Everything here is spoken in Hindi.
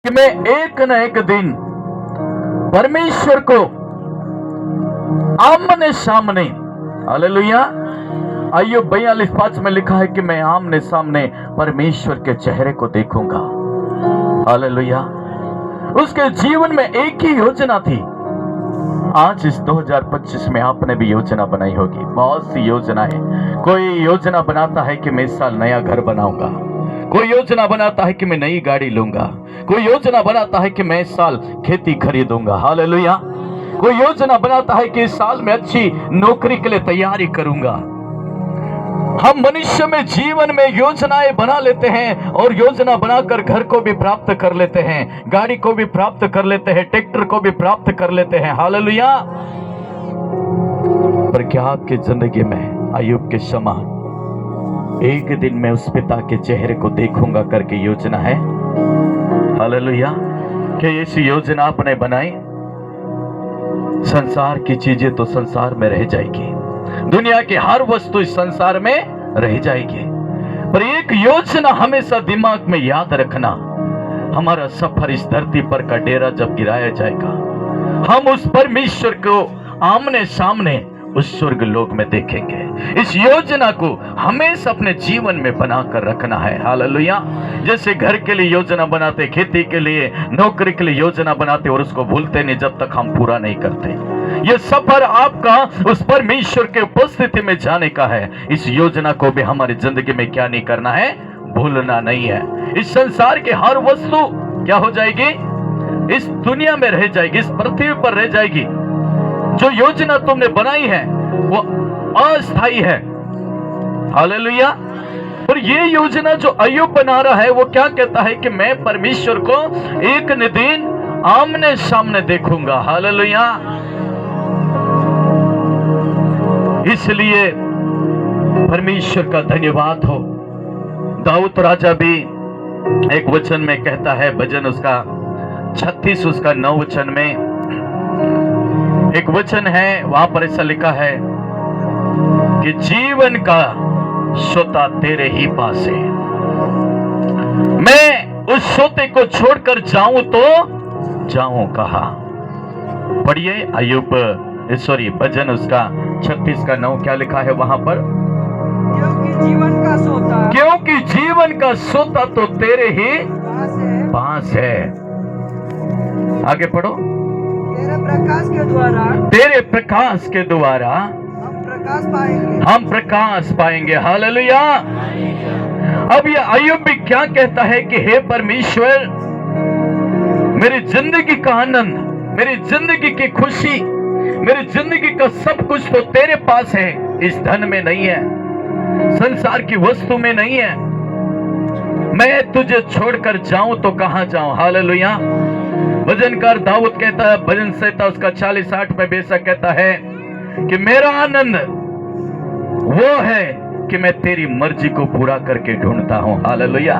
कि मैं एक न एक दिन परमेश्वर को आमने सामने, हालेलुया। अय्यूब 42:5 में लिखा है कि मैं आमने सामने परमेश्वर के चेहरे को देखूंगा, हालेलुया। उसके जीवन में एक ही योजना थी। आज इस 2025 में आपने भी योजना बनाई होगी, बहुत सी योजनाएं। कोई योजना बनाता है कि मैं इस साल नया घर बनाऊंगा, कोई योजना बनाता है कि मैं नई गाड़ी लूंगा, कोई योजना बनाता है कि मैं इस साल खेती खरीदूंगा, हालेलुया। कोई योजना बनाता है कि इस साल में अच्छी नौकरी के लिए तैयारी करूंगा। हम मनुष्य में जीवन में योजनाएं बना लेते हैं और योजना बनाकर घर को भी प्राप्त कर लेते हैं, गाड़ी को भी प्राप्त कर लेते हैं, ट्रैक्टर को भी प्राप्त कर लेते हैं, हालेलुया। पर क्या आपकी जिंदगी में अय्यूब के समान एक दिन मैं उस पिता के चेहरे को देखूंगा करके योजना है? हालेलुया। क्या ऐसी योजना आपने बनाई? संसार की चीजें तो संसार में रह जाएगी, दुनिया की हर वस्तु इस संसार में रह जाएगी, पर एक योजना हमेशा दिमाग में याद रखना। हमारा सफर इस धरती पर का डेरा जब गिराया जाएगा, हम उस परमेश्वर को आमने सामने उस स्वर्ग लोक में देखेंगे। इस योजना को हमेशा अपने जीवन में बनाकर रखना है, हालेलुया। जैसे घर के लिए योजना बनाते, खेती के लिए, नौकरी के लिए योजना बनाते और उसको भूलते नहीं जब तक हम पूरा नहीं करते। यह सफर आपका उस परमेश्वर के उपस्थिति में जाने का है। इस योजना को भी हमारी जिंदगी में क्या नहीं करना है? भूलना नहीं है। इस संसार की हर वस्तु क्या हो जाएगी? इस दुनिया में रह जाएगी, इस पृथ्वी पर रह जाएगी। जो योजना तुमने बनाई है वो अस्थायी है, हालेलुया। और ये योजना जो अय्यूब बना रहा है वो क्या कहता है कि मैं परमेश्वर को एक न दिन आमने सामने देखूंगा, हालेलुया। इसलिए परमेश्वर का धन्यवाद हो। दाऊद राजा भी एक वचन में कहता है, भजन उसका 36 उसका 9 वचन में एक वचन है, वहां पर ऐसा लिखा है कि जीवन का सोता तेरे ही पास है, मैं उस सोते को छोड़कर जाऊं तो जाऊं कहां। पढ़िए अय्यूब भजन उसका 36 का 9 क्या लिखा है वहां पर? क्योंकि जीवन का सोता तो तेरे ही पास है। आगे पढ़ो। तेरे प्रकाश के द्वारा हम प्रकाश पाएंगे, हालेलुया। अब ये अय्यूब भी क्या कहता है कि हे परमेश्वर, मेरी जिंदगी का आनंद, मेरी जिंदगी की खुशी, मेरी जिंदगी का सब कुछ तो तेरे पास है, इस धन में नहीं है, संसार की वस्तु में नहीं है। मैं तुझे छोड़कर जाऊं तो कहां जाऊं, हालेलुया। भजनकार दाऊद कहता है, भजन संहिता उसका 40:8 में बेशक कहता है कि मेरा आनंद वो है कि मैं तेरी मर्जी को पूरा करके ढूंढता हूं, हालेलुया।